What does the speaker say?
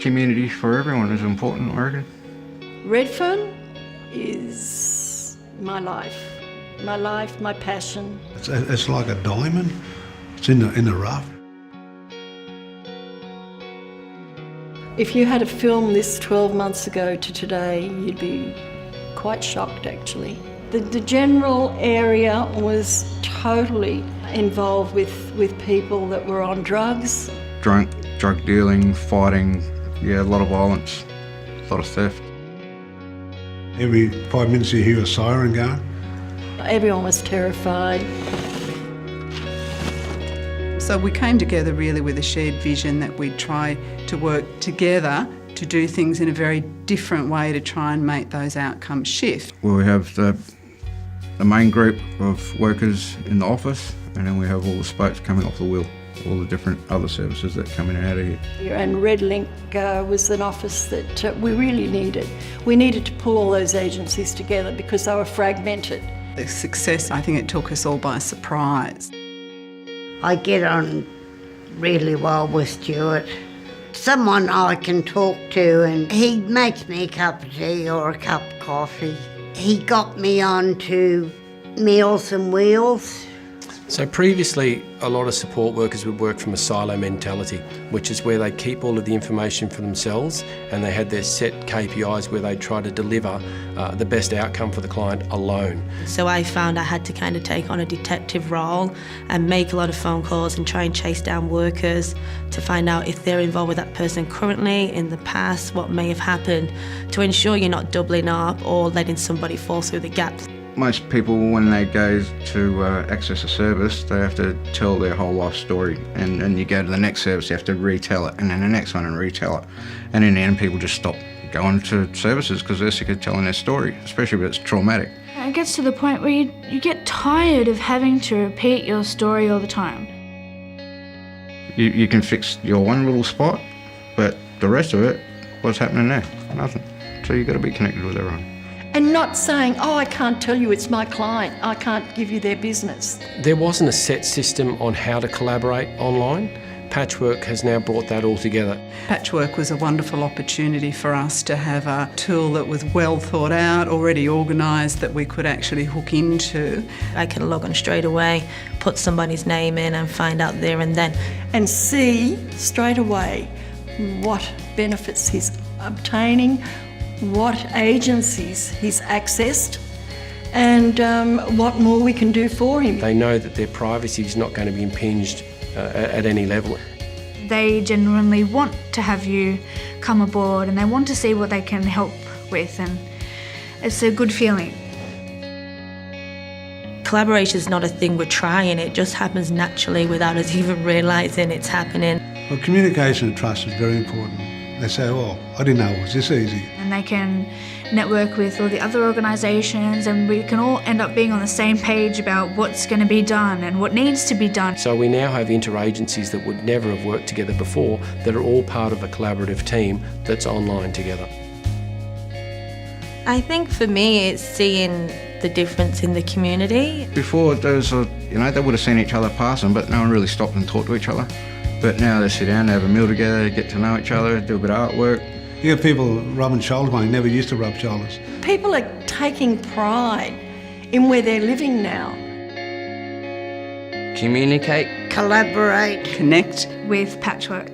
Community for everyone is important, I reckon. Redfern is my life, my passion. It's like a diamond. It's in the rough. If you had to film this 12 months ago to today, you'd be quite shocked actually. The general area was totally involved with people that were on drugs. Drug dealing, fighting, yeah, a lot of violence, a lot of theft. Every 5 minutes you hear a siren going. Everyone was terrified. So we came together really with a shared vision that we'd try to work together to do things in a very different way to try and make those outcomes shift. Well, we have the main group of workers in the office, and then we have all the spokes coming off the wheel, all the different other services that come in and out of here. And Redlink was an office that we really needed. We needed to pull all those agencies together because they were fragmented. The success, I think it took us all by surprise. I get on really well with Stuart. Someone I can talk to, and he makes me a cup of tea or a cup of coffee. He got me onto Meals and Wheels. So previously, a lot of support workers would work from a silo mentality, which is where they keep all of the information for themselves and they had their set KPIs where they try to deliver the best outcome for the client alone. So I found I had to kind of take on a detective role and make a lot of phone calls and try and chase down workers to find out if they're involved with that person currently, in the past, what may have happened, to ensure you're not doubling up or letting somebody fall through the gaps. Most people, when they go to access a service, they have to tell their whole life story, and then you go to the next service, you have to retell it, and then the next one and retell it. And in the end, people just stop going to services because they're sick of telling their story, especially if it's traumatic. It gets to the point where you get tired of having to repeat your story all the time. You can fix your one little spot, but the rest of it, what's happening there? Nothing. So you've got to be connected with everyone. And not saying, oh, I can't tell you it's my client, I can't give you their business. There wasn't a set system on how to collaborate online. Patchwork has now brought that all together. Patchwork was a wonderful opportunity for us to have a tool that was well thought out, already organised, that we could actually hook into. I can log on straight away, put somebody's name in and find out there and then. And see straight away what benefits he's obtaining, what agencies he's accessed, and what more we can do for him. They know that their privacy is not going to be impinged at any level. They genuinely want to have you come aboard and they want to see what they can help with, and it's a good feeling. Collaboration is not a thing we're trying, it just happens naturally without us even realising it's happening. Well, communication and trust is very important. They say, oh, I didn't know it was this easy. And they can network with all the other organisations and we can all end up being on the same page about what's going to be done and what needs to be done. So we now have interagencies that would never have worked together before that are all part of a collaborative team that's online together. I think for me it's seeing the difference in the community. Before, they would have seen each other passing, but no one really stopped and talked to each other. But now they sit down, they have a meal together, get to know each other, do a bit of artwork. You get people rubbing shoulders when they never used to rub shoulders. People are taking pride in where they're living now. Communicate. Collaborate. Connect. With Patchwork.